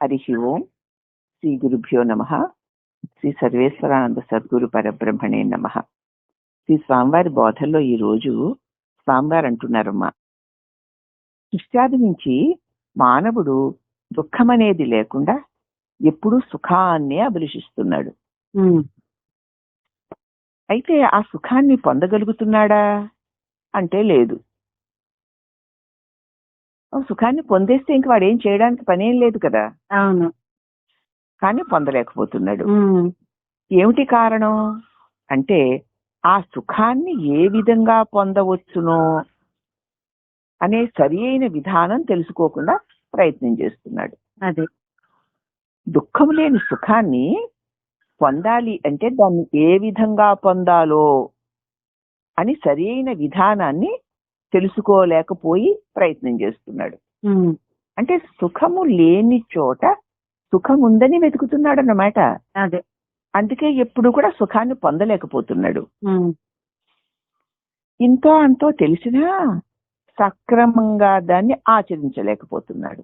హరి ఓం. శ్రీ గురుభ్యో నమ. శ్రీ సర్వేశ్వరానంద సద్గురు పరబ్రహ్మణే నమ. శ్రీ స్వామివారి బోధల్లో ఈరోజు స్వామివారు అంటున్నారమ్మా, సృష్ట్యాది నుంచి మానవుడు దుఃఖం అనేది లేకుండా ఎప్పుడూ సుఖాన్నే అభిలషిస్తున్నాడు. అయితే ఆ సుఖాన్ని పొందగలుగుతున్నాడా అంటే లేదు. సుఖాన్ని పొందేస్తే ఇంక వాడు ఏం చేయడానికి పనేం లేదు కదా. అవును. కానీ పొందలేకపోతున్నాడు. ఏమిటి కారణం అంటే ఆ సుఖాన్ని ఏ విధంగా పొందవచ్చునో అనే సరి అయిన విధానం తెలుసుకోకుండా ప్రయత్నం చేస్తున్నాడు. అదే దుఃఖం లేని సుఖాన్ని పొందాలి అంటే దాన్ని ఏ విధంగా పొందాలో అని సరి అయిన విధానాన్ని తెలుసుకోలేకపోయి ప్రయత్నం చేస్తున్నాడు. అంటే సుఖము లేని చోట సుఖం ఉందని వెతుకుతున్నాడు అన్నమాట. అదే అందుకే ఎప్పుడు కూడా సుఖాన్ని పొందలేకపోతున్నాడు. ఇంతో అంతో తెలిసినా సక్రమంగా దాన్ని ఆచరించలేకపోతున్నాడు.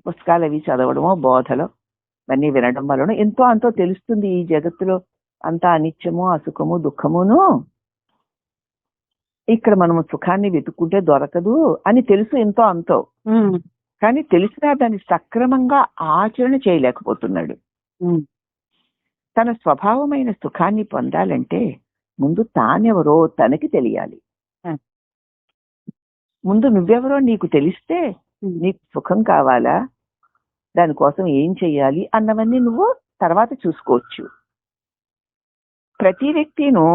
పుస్తకాలు అవి చదవడమో బోధలో అన్నీ వినడం వలన ఎంతో అంతో తెలుస్తుంది ఈ జగత్తులో అంతా అనిత్యము, అసుఖము, దుఃఖమును. ఇక్కడ మనము సుఖాన్ని వెతుక్కుంటే దొరకదు అని తెలుసు ఎంతో అంతో. కానీ తెలిసినా దాన్ని సక్రమంగా ఆచరణ చేయలేకపోతున్నాడు. తన స్వభావమైన సుఖాన్ని పొందాలంటే ముందు తానెవరో తనకి తెలియాలి. ముందు నువ్వెవరో నీకు తెలిస్తే నీకు సుఖం కావాలా, దానికోసం ఏం చెయ్యాలి అన్నవన్నీ నువ్వు తర్వాత చూసుకోవచ్చు. ప్రతి వ్యక్తిను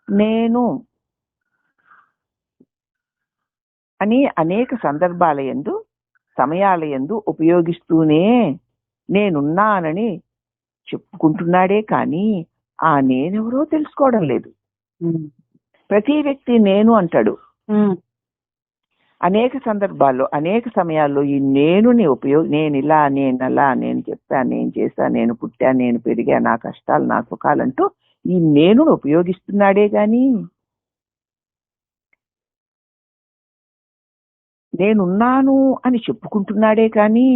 నేను అని అనేక సందర్భాల యందు సమయాల యందు ఉపయోగిస్తూనే నేనున్నానని చెప్పుకుంటున్నాడే కానీ ఆ నేనెవరో తెలుసుకోవడం లేదు. ప్రతి వ్యక్తి నేను అంటాడు. అనేక సందర్భాల్లో అనేక సమయాల్లో ఈ నేనుని నేను ఇలా, నేను అలా, నేను చెప్పా, నేను చేశా, నేను పుట్టా, నేను పెరిగా, నా కష్టాలు, నా సుఖాలంటూ ఈ నేనును ఉపయోగిస్తున్నాడే గాని నేనున్నాను అని చెప్పుకుంటున్నాడే కానీ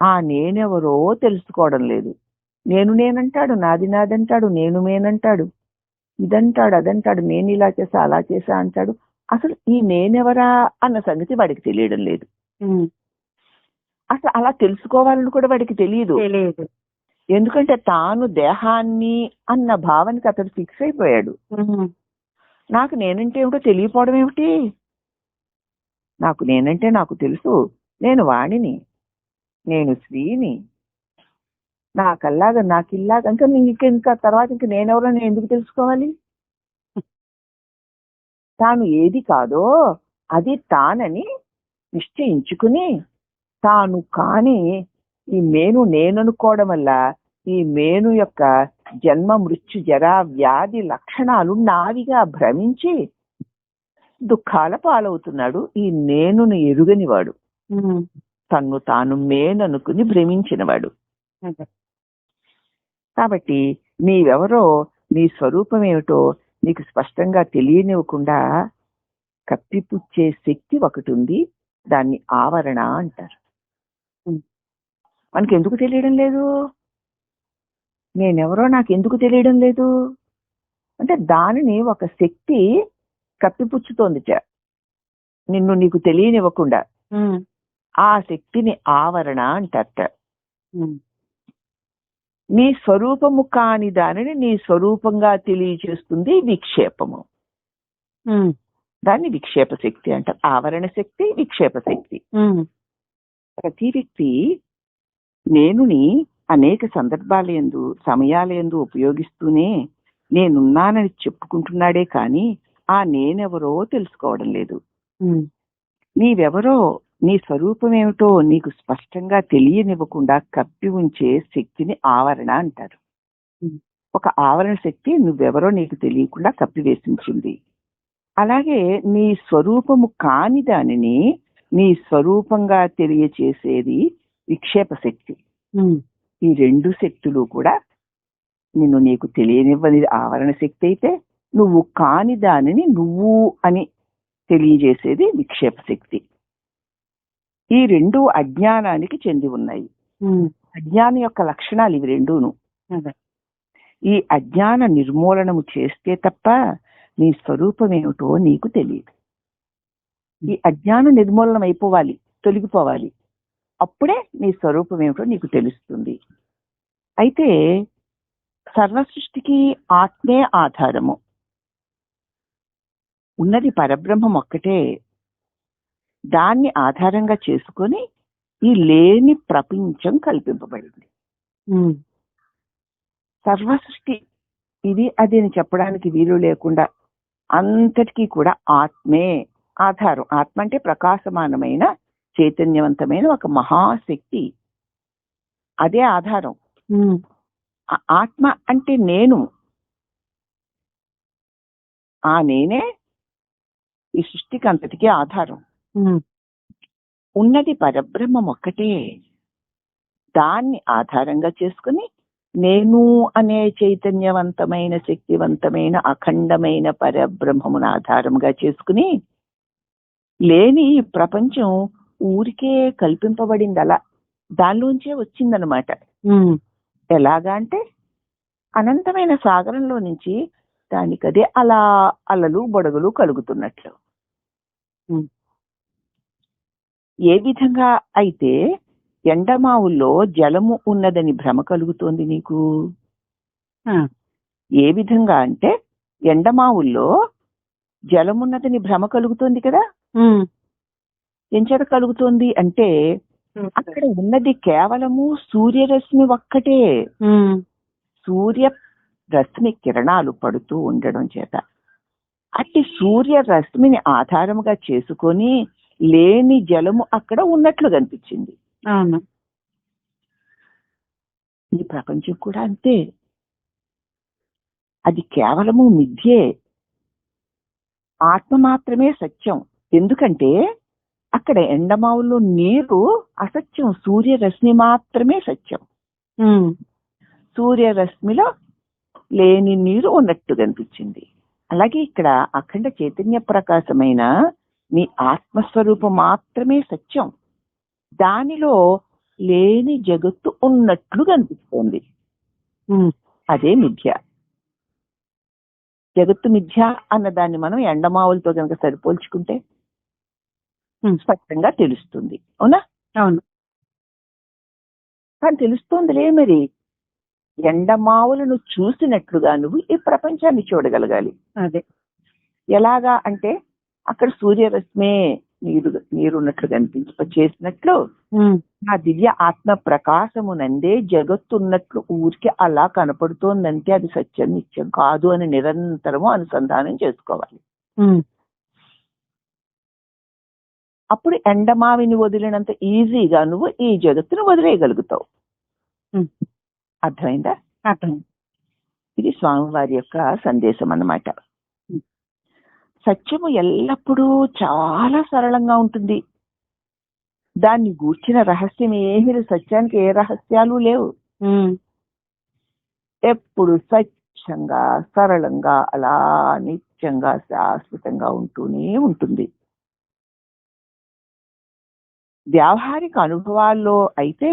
ఆ నేనెవరో తెలుసుకోవడం లేదు. నేనంటాడు, నాది నాదంటాడు, నేను మేనంటాడు, ఇదంటాడు, అదంటాడు, నేను ఇలా చేసా అలా చేసా అంటాడు. అసలు ఈ నేనెవరా అన్న సంగతి వాడికి తెలియడం లేదు. అసలు అలా తెలుసుకోవాలని కూడా వాడికి తెలియదు. ఎందుకంటే తాను దేహాన్ని అన్న భావనకి అతడు ఫిక్స్ అయిపోయాడు. నాకు నేనంటే ఏమిటో తెలియపోవడం ఏమిటి? నాకు నేనంటే నాకు తెలుసు, నేను వాణిని, నేను స్త్రీని, నాకల్లాగా నాకిల్లాగా ఇంకా తర్వాత ఇంక నేనెవరో నేను ఎందుకు తెలుసుకోవాలి? తాను ఏది కాదో అది తానని నిశ్చయించుకుని తాను కాని ఈ నేననుకోవడం వల్ల ఈ మేను యొక్క జన్మ, మృత్యు, జరా, వ్యాధి లక్షణాలు నావిగా భ్రమించి దుఃఖాల పాలవుతున్నాడు. ఈ నేనును ఎరుగనివాడు, తన్ను తాను మేననుకుని భ్రమించినవాడు. కాబట్టి నీవెవరో, నీ స్వరూపం ఏమిటో నీకు స్పష్టంగా తెలియనివ్వకుండా కప్పిపుచ్చే శక్తి ఒకటి ఉంది. దాన్ని ఆవరణ అంటారు. మనకి ఎందుకు తెలియడం లేదు? నేనెవరో నాకు ఎందుకు తెలియడం లేదు అంటే దానిని ఒక శక్తి కప్పిపుచ్చుతోంది నిన్ను, నీకు తెలియనివ్వకుండా. ఆ శక్తిని ఆవరణ అంటారట. నీ స్వరూపము కాని దానిని నీ స్వరూపంగా తెలియచేస్తుంది విక్షేపము. దాన్ని విక్షేప శక్తి అంటారు. ఆవరణ శక్తి, విక్షేప శక్తి. ప్రతి వ్యక్తి నేనుని అనేక సందర్భాల యందు సమయాల యందు ఉపయోగిస్తూనే నేనున్నానని చెప్పుకుంటున్నాడే కానీ ఆ నేనెవరో తెలుసుకోవడం లేదు. నీవెవరో, నీ స్వరూపం ఏమిటో నీకు స్పష్టంగా తెలియనివ్వకుండా కప్పి ఉంచే శక్తిని ఆవరణ అంటారు. ఒక ఆవరణ శక్తి నువ్వెవరో నీకు తెలియకుండా కప్పివేసించింది. అలాగే నీ స్వరూపము కాని దానిని నీ స్వరూపంగా తెలియచేసేది విక్షేప శక్తి. ఈ రెండు శక్తులు కూడా నిన్ను నీకు తెలియనివ్వని ఆవరణ శక్తి అయితే, నువ్వు కాని దానిని నువ్వు అని తెలియజేసేది విక్షేప శక్తి. ఈ రెండు అజ్ఞానానికి చెంది ఉన్నాయి. అజ్ఞానం యొక్క లక్షణాలు ఇవి రెండూను. ఈ అజ్ఞాన నిర్మూలనము చేస్తే తప్ప నీ స్వరూపం ఏమిటో నీకు తెలియదు. ఈ అజ్ఞాన నిర్మూలనం అయిపోవాలి, తొలగిపోవాలి. అప్పుడే నీ స్వరూపం ఏమిటో నీకు తెలుస్తుంది. అయితే సర్వ సృష్టికి ఆత్మే ఆధారము. ఉన్నది పరబ్రహ్మం ఒక్కటే. దాన్ని ఆధారంగా చేసుకొని ఈ లేని ప్రపంచం కల్పింపబడింది. సర్వ సృష్టి ఇది అది అని చెప్పడానికి వీలు లేకుండా అంతటికీ కూడా ఆత్మే ఆధారం. ఆత్మ అంటే ప్రకాశమానమైన చైతన్యవంతమైన ఒక మహాశక్తి, అదే ఆధారం. ఆత్మ అంటే నేను, ఆ నేనే ఈ సృష్టికి అంతటికీ ఆధారం. ఉన్నది పరబ్రహ్మం ఒక్కటే. దాన్ని ఆధారంగా చేసుకుని నేను అనే చైతన్యవంతమైన శక్తివంతమైన అఖండమైన పరబ్రహ్మమును ఆధారంగా చేసుకుని లేని ప్రపంచం ఊరికే కల్పింపబడింది. అలా దానిలోంచే వచ్చిందనమాట. ఎలాగా అంటే అనంతమైన సాగరంలో నుంచి దానికదే అలా అలలు బొడగలు కలుగుతున్నట్లు. ఏ విధంగా అయితే ఎండమావుల్లో జలము ఉన్నదని భ్రమ కలుగుతోంది నీకు. ఏ విధంగా అంటే ఎండమావుల్లో జలమున్నదని భ్రమ కలుగుతోంది కదా. ఎంచేత కలుగుతోంది అంటే అక్కడ ఉన్నది కేవలము సూర్యరశ్మి ఒక్కటే. సూర్యరశ్మి కిరణాలు పడుతూ ఉండడం చేత అట్టి సూర్యరశ్మిని ఆధారముగా చేసుకొని లేని జలము అక్కడ ఉన్నట్లు కనిపించింది. ఈ ప్రపంచం కూడా అంతే. అది కేవలము మిథ్యే. ఆత్మ మాత్రమే సత్యం. ఎందుకంటే అక్కడ ఎండమావుల్లో నీరు అసత్యం, సూర్యరశ్మి మాత్రమే సత్యం. సూర్యరశ్మిలో లేని నీరు ఉన్నట్టు కనిపించింది. అలాగే ఇక్కడ అఖండ చైతన్య ప్రకాశమైన నీ ఆత్మస్వరూపం మాత్రమే సత్యం. దానిలో లేని జగత్తు ఉన్నట్లు కనిపిస్తోంది. అదే మిథ్య. జగత్తు మిథ్య అన్నదాన్ని మనం ఎండమావులతో కనుక సరిపోల్చుకుంటే స్పష్టంగా తెలుస్తుంది. అవునా? అవును. కానీ తెలుస్తోందిలే మరి. ఎండమావులను చూసినట్లుగా నువ్వు ఈ ప్రపంచాన్ని చూడగలగాలి. అదే ఎలాగా అంటే అక్కడ సూర్యరశ్మే నీరున్నట్లు చేసినట్లు ఆ దివ్య ఆత్మ ప్రకాశమునందే జగత్తున్నట్లు ఊరికి అలా కనపడుతోందంటే అది సత్యం, నిత్యం కాదు అని నిరంతరము అనుసంధానం చేసుకోవాలి. అప్పుడు ఎండమావిని వదిలినంత ఈజీగా నువ్వు ఈ జగత్తును వదిలేయగలుగుతావు. అర్థమైందా? అర్థమైంది. ఇది స్వామివారి యొక్క సందేశం అన్నమాట. సత్యము ఎల్లప్పుడూ చాలా సరళంగా ఉంటుంది. దాన్ని గూర్చిన రహస్యం ఏమీ, సత్యానికి ఏ రహస్యాలు లేవు. ఎప్పుడు సత్యంగా సరళంగా అలా నిత్యంగా శాశ్వతంగా ఉంటూనే ఉంటుంది. వ్యావహారిక అనుభవాల్లో అయితే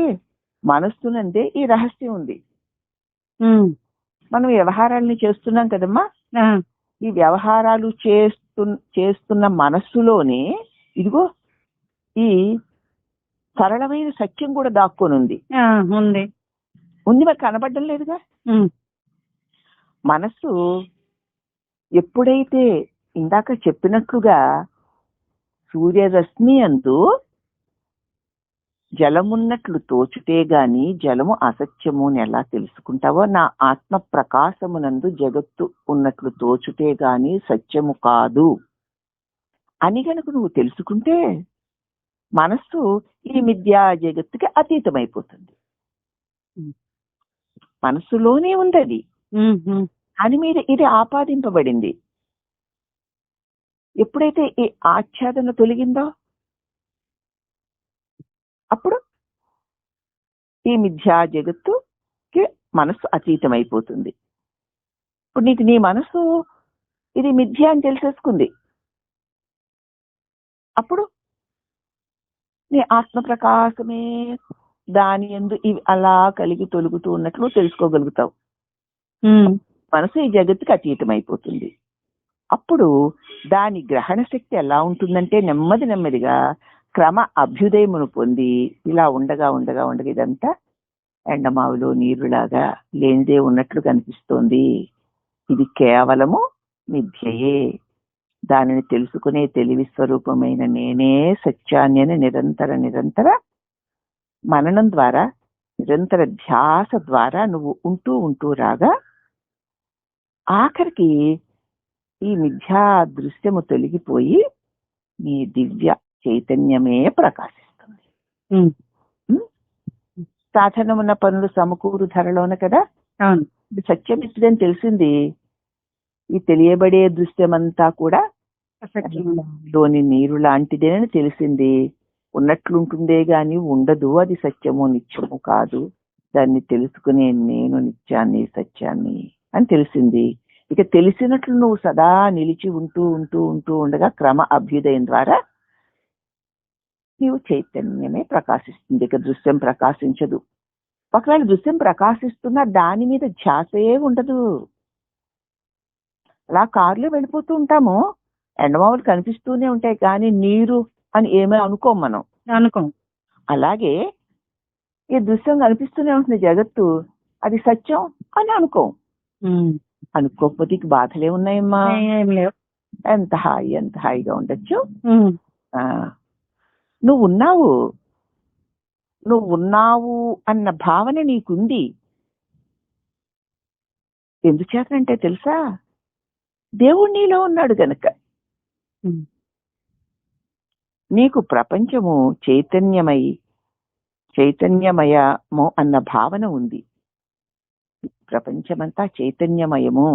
మనస్సునందే ఈ రహస్యం ఉంది. మనం వ్యవహారాలని చేస్తున్నాం కదమ్మా. ఈ వ్యవహారాలు చేస్తున్న మనస్సులోనే ఇదిగో ఈ సరళమైన సత్యం కూడా దాక్కొని ఉంది. మరి కనబడడం లేదుగా. మనస్సు ఎప్పుడైతే ఇందాక చెప్పినట్లుగా సూర్యరశ్మి అందు జలమున్నట్లు తోచుటే గాని జలము అసత్యము అని ఎలా తెలుసుకుంటావో, నా ఆత్మ ప్రకాశమునందు జగత్తు ఉన్నట్లు తోచుటే గాని సత్యము కాదు అని గనుక నువ్వు తెలుసుకుంటే మనస్సు ఈ మిథ్యా జగత్తుకి అతీతమైపోతుంది. మనస్సులోనే ఉంది అది, అని మీద ఇది ఆపాదింపబడింది. ఎప్పుడైతే ఈ ఆచ్ఛాదన తొలగిందో అప్పుడు ఈ మిథ్యా జగత్తుకి మనస్సు అతీతమైపోతుంది. ఇప్పుడు నీకు నీ మనస్సు ఇది మిథ్య అని తెలిసేసుకుంది. అప్పుడు నీ ఆత్మ ప్రకాశమే దాని యందు ఇవి అలా కలిగి తొలుగుతూ ఉన్నట్లు నువ్వు తెలుసుకోగలుగుతావు. మనసు ఈ జగత్తుకి అతీతమైపోతుంది. అప్పుడు దాని గ్రహణ శక్తి ఎలా ఉంటుందంటే నెమ్మది నెమ్మదిగా క్రమ అభ్యుదయమును పొంది ఇలా ఉండగా ఉండగా ఉండగా ఇదంతా ఎండమావులో నీరులాగా లేనిదే ఉన్నట్లు కనిపిస్తోంది. ఇది కేవలము మిథ్యయే. దానిని తెలుసుకునే తెలివి స్వరూపమైన నేనే సత్యాన్ని అని నిరంతర మననం ద్వారా, నిరంతర ధ్యాస ద్వారా నువ్వు ఉంటూ ఉంటూ రాగా ఆఖరికి ఈ మిథ్యా దృశ్యము తొలగిపోయి నీ దివ్య చైతన్యమే ప్రకాశిస్తుంది. సాధారణమున్న పనులు సమకూరు ధరలోన కదా. సత్యమిత్రుడని తెలిసింది. ఈ తెలియబడే దృశ్యమంతా కూడా లోని నీరు లాంటిదేనని తెలిసింది. ఉన్నట్లుంటుందే గాని ఉండదు, అది సత్యము నిత్యము కాదు. దాన్ని తెలుసుకునే నేను నిత్యాన్ని సత్యాన్ని అని తెలిసింది. ఇక తెలిసినట్లు నువ్వు సదా నిలిచి ఉంటూ ఉంటూ ఉంటూ ఉండగా క్రమ అభ్యుదయం ద్వారా నీవు చైతన్యమే ప్రకాశిస్తుంది. ఇక దృశ్యం ప్రకాశించదు. ఒకవేళ దృశ్యం ప్రకాశిస్తున్నా దాని మీద ధ్యాసే ఉండదు. అలా కారులో వెళ్ళిపోతూ ఉంటాము, ఎండమావులు కనిపిస్తూనే ఉంటాయి కానీ నీరు అని ఏమీ అనుకోం మనం. అనుకోం. అలాగే ఈ దృశ్యం కనిపిస్తూనే ఉంటుంది జగత్తు, అది సత్యం అని అనుకోం. అనుకోకపోతే బాధలే ఉన్నాయమ్మా. ఎంత హాయిగా ఉండొచ్చు. నువ్వు ఉన్నావు అన్న భావన నీకుంది. ఎందుచేతంటే తెలుసా, దేవుడు నీలో ఉన్నాడు గనక. నీకు ప్రపంచము చైతన్యమయము అన్న భావన ఉంది. ప్రపంచమంతా చైతన్యమయము.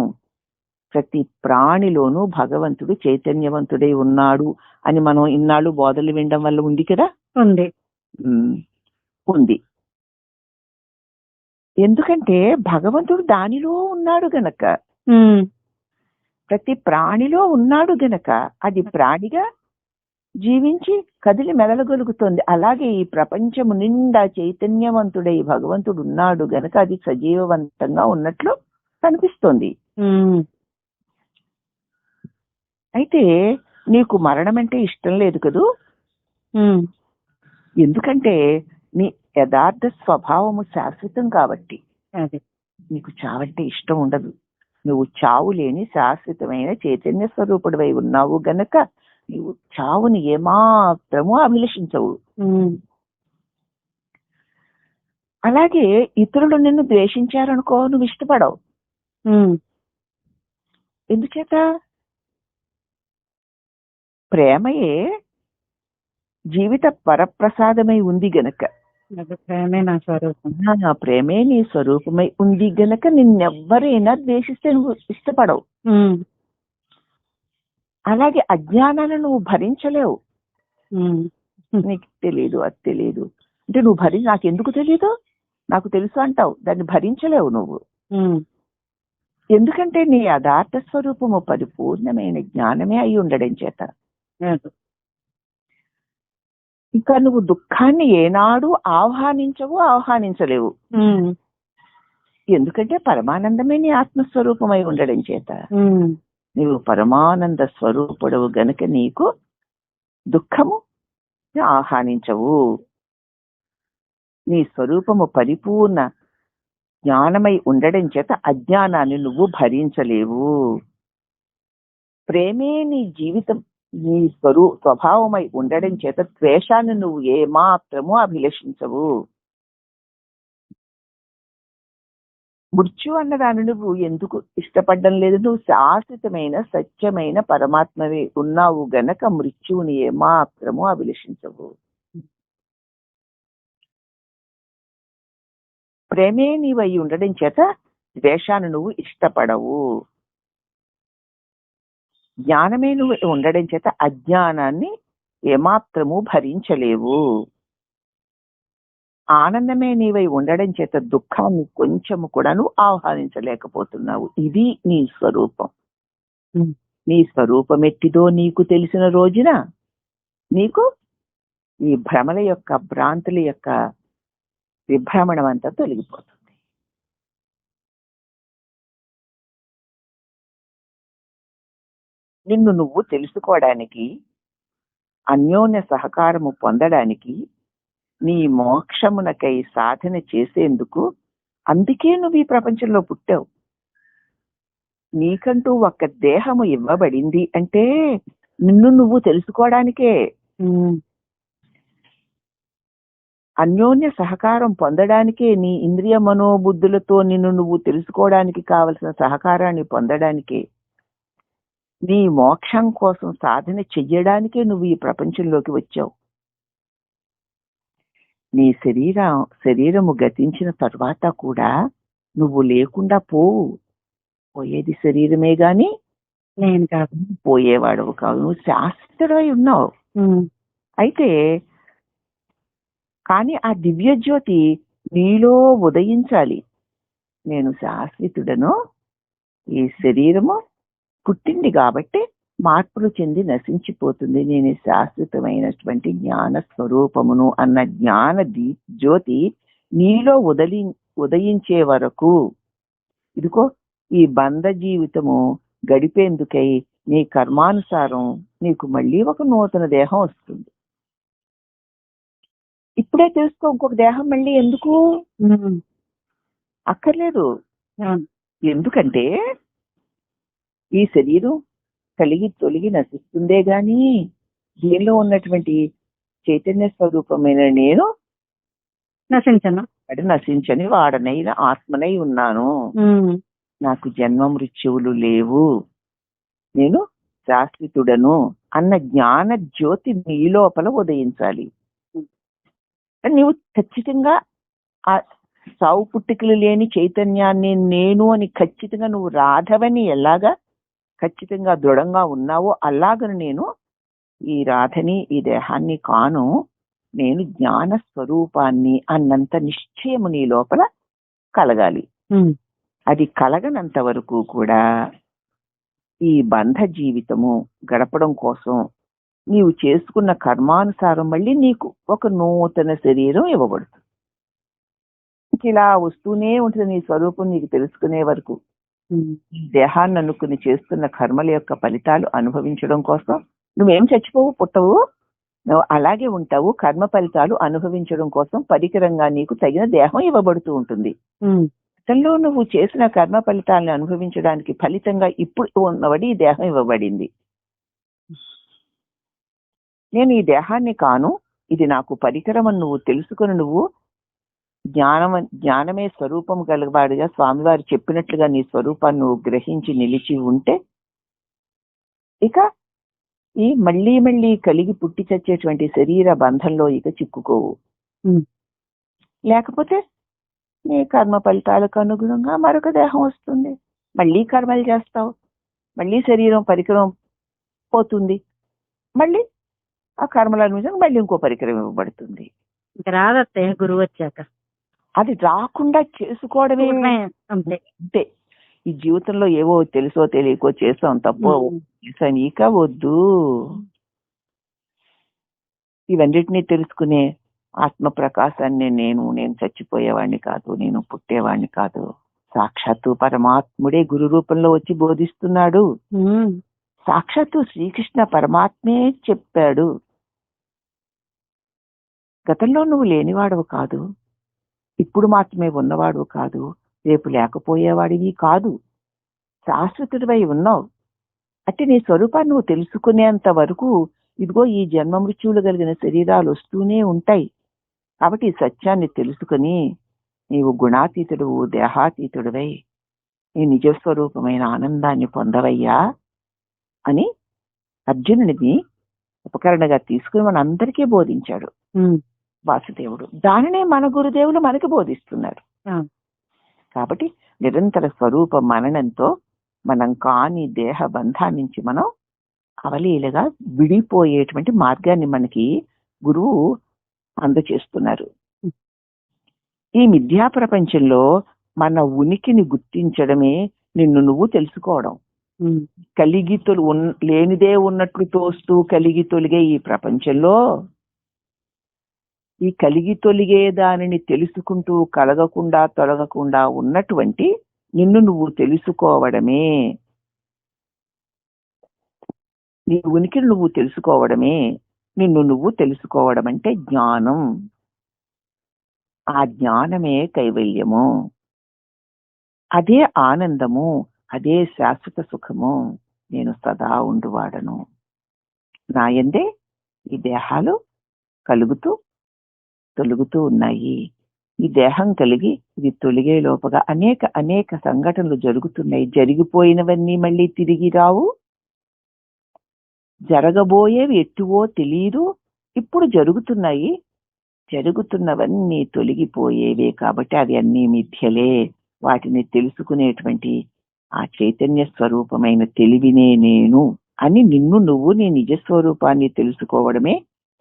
ప్రతి ప్రాణిలోనూ భగవంతుడు చైతన్యవంతుడై ఉన్నాడు అని మనం ఇన్నాళ్ళు బోధలు వినడం వల్ల ఉంది కదా. ఉంది. ఎందుకంటే భగవంతుడు దానిలో ఉన్నాడు గనక, ప్రతి ప్రాణిలో ఉన్నాడు గనక అది ప్రాణిగా జీవించి కదిలి మెదలగలుగుతుంది. అలాగే ఈ ప్రపంచము నిండా చైతన్యవంతుడై భగవంతుడు ఉన్నాడు గనక అది సజీవవంతంగా ఉన్నట్లు కనిపిస్తోంది. అయితే నీకు మరణం అంటే ఇష్టం లేదు కదూ. ఎందుకంటే నీ యథార్థ స్వభావము శాశ్వతం కాబట్టి నీకు చావంటే ఇష్టం ఉండదు. నువ్వు చావు లేని శాశ్వతమైన చైతన్య స్వరూపుడివై ఉన్నావు గనక నువ్వు చావుని ఏమాత్రము అభిలషించవు. అలాగే ఇతరులు నిన్ను ద్వేషించారనుకో, నువ్వు ఇష్టపడవు. ఎందుచేత? ప్రేమయే జీవిత పరప్రసాదమై ఉంది గనక, ప్రేమే నీ స్వరూపమై ఉంది గనక నిన్నెవ్వరైనా ద్వేషిస్తే నువ్వు ఇష్టపడవు. అలాగే అజ్ఞానాన్ని నువ్వు భరించలేవు. నీకు తెలియదు, అది తెలియదు అంటే నువ్వు నాకెందుకు తెలీదు, నాకు తెలుసు అంటావు. దాన్ని భరించలేవు నువ్వు. ఎందుకంటే నీ యథార్థ స్వరూపము పరిపూర్ణమైన జ్ఞానమే అయి ఉండడం చేత. ఇంకా నువ్వు దుఃఖాన్ని ఏనాడు ఆహ్వానించలేవు. ఎందుకంటే పరమానందమే నీ ఆత్మస్వరూపమై ఉండడం చేత. నీవు పరమానంద స్వరూపుడవు గనుక నీకు దుఃఖము ఆహ్వానించవు. నీ స్వరూపము పరిపూర్ణ జ్ఞానమై ఉండడం చేత అజ్ఞానాన్ని నువ్వు భరించలేవు. ప్రేమే నీ జీవితం, నీ స్వభావమై ఉండడం చేత ద్వేషాన్ని నువ్వు ఏమాత్రము అభిలషించవు. మృత్యు అన్నదాన్ని నువ్వు ఎందుకు ఇష్టపడడం లేదు? నువ్వు శాశ్వతమైన సత్యమైన పరమాత్మవే ఉన్నావు గనక మృత్యువుని ఏమాత్రము అభిలషించవు. ప్రేమే నీవై ఉండడం చేత ద్వేషాన్ని నువ్వు ఇష్టపడవు. జ్ఞానమే నువ్వు ఉండడం చేత అజ్ఞానాన్ని ఏమాత్రము భరించలేవు. ఆనందమే నీవై ఉండడం చేత దుఃఖాన్ని కొంచెము కూడా నువ్వు ఆహ్వానించలేకపోతున్నావు. ఇది నీ స్వరూపం. నీ స్వరూపం ఎట్టిదో నీకు తెలిసిన రోజున నీకు ఈ భ్రమల యొక్క, భ్రాంతుల యొక్క విభ్రమణం అంతా తొలగిపోతుంది. నిన్ను నువ్వు తెలుసుకోవడానికి, అన్యోన్య సహకారము పొందడానికి, నీ మోక్షమునకై సాధన చేసేందుకు, అందుకే నువ్వు ఈ ప్రపంచంలో పుట్టావు. నీకంటూ ఒక దేహము ఇవ్వబడింది అంటే నిన్ను నువ్వు తెలుసుకోవడానికే. అన్యోన్య సహకారం పొందడానికే, నీ ఇంద్రియ మనోబుద్ధులతో నిన్ను నువ్వు తెలుసుకోవడానికి కావలసిన సహకారాన్ని పొందడానికే, నీ మోక్షం కోసం సాధన చెయ్యడానికే నువ్వు ఈ ప్రపంచంలోకి వచ్చావు. నీ శరీరము గతించిన తర్వాత కూడా నువ్వు లేకుండా పోవు. పోయేది శరీరమే గాని నేను కాదు, పోయేవాడవు కాదు. నువ్వు శాశ్వతుడై ఉన్నావు. అయితే కానీ ఆ దివ్య జ్యోతి నీలో ఉదయించాలి. నేను శాశ్వతుడను, ఈ శరీరము పుట్టింది కాబట్టి మార్పులు చెంది నశించిపోతుంది, నేను శాశ్వతమైనటువంటి జ్ఞాన స్వరూపమును అన్న జ్ఞాన జ్యోతి నీలో ఉదయించే వరకు, ఇదిగో ఈ బంధ జీవితము గడిపేందుకై నీ కర్మానుసారం నీకు మళ్ళీ ఒక నూతన దేహం వస్తుంది. ఇప్పుడే తెలుసుకో, ఇంకొక దేహం మళ్ళీ ఎందుకు అక్కర్లేదు. ఎందుకంటే ఈ శరీరం కలిగి తొలగి నశిస్తుందే గాని దీనిలో ఉన్నటువంటి చైతన్య స్వరూపమైన నేను నశించని వాడనైన ఆత్మనై ఉన్నాను. నాకు జన్మ మృత్యువులు లేవు, నేను శాశ్వతుడను అన్న జ్ఞాన జ్యోతి నీ లోపల ఉదయించాలి. నీవు ఖచ్చితంగా ఆ సావు పుట్టుకలు లేని చైతన్యాన్ని నేను అని ఖచ్చితంగా నువ్వు రాధవని ఎలాగా ఖచ్చితంగా దృఢంగా ఉన్నావో అలాగను నేను ఈ రాధని, ఈ దేహాన్ని కాను, నేను జ్ఞాన స్వరూపాన్ని అన్నంత నిశ్చయము నీ లోపల కలగాలి. అది కలగనంత వరకు కూడా ఈ బంధ జీవితము గడపడం కోసం నీవు చేసుకున్న కర్మానుసారం మళ్ళీ నీకు ఒక నూతన శరీరం ఇవ్వబడుతుంది. ఇలా వస్తూనే ఉంటుంది నీ స్వరూపం నీకు తెలుసుకునే వరకు. ఈ దేహాన్ని అనుకుని చేస్తున్న కర్మల యొక్క ఫలితాలు అనుభవించడం కోసం నువ్వేం చచ్చిపోవు, పుట్టవు, నువ్వు అలాగే ఉంటావు. కర్మ ఫలితాలు అనుభవించడం కోసం పరికరంగా నీకు తగిన దేహం ఇవ్వబడుతూ ఉంటుంది. గతంలో నువ్వు చేసిన కర్మ ఫలితాలను అనుభవించడానికి ఫలితంగా ఇప్పుడు ఉన్నవాడి ఈ దేహం ఇవ్వబడింది. నేను ఈ దేహాన్ని కాను, ఇది నాకు పరికరం అని నువ్వు తెలుసుకుని నువ్వు జ్ఞానమే స్వరూపం కలగవాడిగా స్వామివారు చెప్పినట్లుగా నీ స్వరూపాన్ని నువ్వు గ్రహించి నిలిచి ఉంటే ఇక ఈ మళ్ళీ మళ్ళీ కలిగి పుట్టి చచ్చేటువంటి శరీర బంధంలో ఇక చిక్కుకోవు. లేకపోతే నీ కర్మ ఫలితాలకు అనుగుణంగా మరొక దేహం వస్తుంది, మళ్ళీ కర్మలు చేస్తావు, మళ్ళీ శరీరం పరికరం పోతుంది, మళ్ళీ ఆ కర్మల అనుగుణంగా మళ్ళీ ఇంకో పరికరం ఇవ్వబడుతుంది. రాదత్తే గురువు వచ్చాక అది రాకుండా చేసుకోవడమే అంతే. ఈ జీవితంలో ఏవో తెలుసో తెలియకో చేసాం, తప్పో చేసాం, ఇక వద్దు. ఇవన్నిటినీ తెలుసుకునే ఆత్మ ప్రకాశాన్ని నేను చచ్చిపోయేవాడిని కాదు, నేను పుట్టేవాడిని కాదు, సాక్షాత్తు పరమాత్ముడే గురు రూపంలో వచ్చి బోధిస్తున్నాడు. సాక్షాత్తు శ్రీకృష్ణ పరమాత్మే చెప్పాడు, గతంలో నువ్వు లేనివాడవు కాదు, ఇప్పుడు మాత్రమే ఉన్నవాడు కాదు, రేపు లేకపోయేవాడివి కాదు, శాశ్వతుడివై ఉన్నావు. అంటే నీ స్వరూపాన్ని నువ్వు తెలుసుకునేంత వరకు ఇదిగో ఈ జన్మ మృత్యువులు కలిగిన శరీరాలు వస్తూనే ఉంటాయి. కాబట్టి ఈ సత్యాన్ని తెలుసుకుని నీవు గుణాతీతుడువు, దేహాతీతుడివై నీ నిజస్వరూపమైన ఆనందాన్ని పొందవయ్యా అని అర్జునుడిని ఉపకరణగా తీసుకుని మన అందరికీ బోధించాడు వాసుదేవుడు. దానినే మన గురుదేవులు మనకి బోధిస్తున్నారు. కాబట్టి నిరంతర స్వరూప మననంతో మనం కాని దేహ బంధాన్ని నుంచి మనం అవలీలగా విడిపోయేటువంటి మార్గాన్ని మనకి గురువు అందచేస్తున్నారు. ఈ మిథ్యా ప్రపంచంలో మన ఉనికిని గుర్తించడమే నిన్ను నువ్వు తెలుసుకోవడం. కలిగి లేనిదే ఉన్నట్లు తోస్తూ కలిగి తొలిగే ఈ ప్రపంచంలో ఈ కలిగి తొలిగే దానిని తెలుసుకుంటూ కలగకుండా తొలగకుండా ఉన్నటువంటి నిన్ను నువ్వు తెలుసుకోవడమే, నీ ఉనికిని నువ్వు తెలుసుకోవడమే, నిన్ను నువ్వు తెలుసుకోవడం అంటే జ్ఞానం. ఆ జ్ఞానమే కైవల్యము, అదే ఆనందము, అదే శాశ్వత సుఖము. నేను సదా ఉండువాడను. నాయందే ఈ దేహాలు కలుగుతూ తొలుగుతూ ఉన్నాయి. ఈ దేహం కలిగి ఇది తొలిగే లోపగా అనేక అనేక సంఘటనలు జరుగుతున్నాయి. జరిగిపోయినవన్నీ మళ్ళీ తిరిగి రావు, జరగబోయేవి ఎట్టువో తెలియదు. ఇప్పుడు జరుగుతున్నాయి, జరుగుతున్నవన్నీ తొలగిపోయేవే. కాబట్టి అవి అన్నీ మిథ్యలే. వాటిని తెలుసుకునేటువంటి ఆ చైతన్య స్వరూపమైన తెలివినే నేను అని నిన్ను నువ్వు నీ నిజస్వరూపాన్ని తెలుసుకోవడమే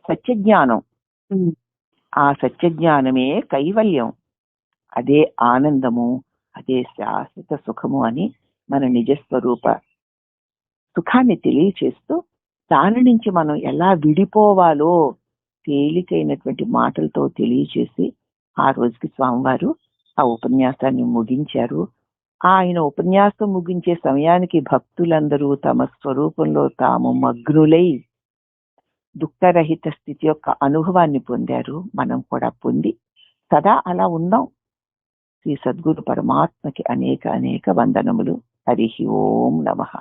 సత్యజ్ఞానం. ఆ సత్యజ్ఞానమే కైవల్యం, అదే ఆనందము, అదే శాశ్వత సుఖము అని మన నిజస్వరూప సుఖాన్ని తెలియచేస్తూ దాని నుంచి మనం ఎలా విడిపోవాలో తేలికైనటువంటి మాటలతో తెలియచేసి ఆ రోజుకి స్వామివారు ఆ ఉపన్యాసాన్ని ముగించారు. ఆయన ఉపన్యాసం ముగించే సమయానికి భక్తులందరూ తమ స్వరూపంలో తాము మగ్నులై దుఃఖరహిత స్థితి యొక్క అనుభవాన్ని పొందారు. మనం కూడా పొంది సదా అలా ఉన్నాం. శ్రీ సద్గురు పరమాత్మకి అనేక అనేక వందనములు. హరి ఓం నమః.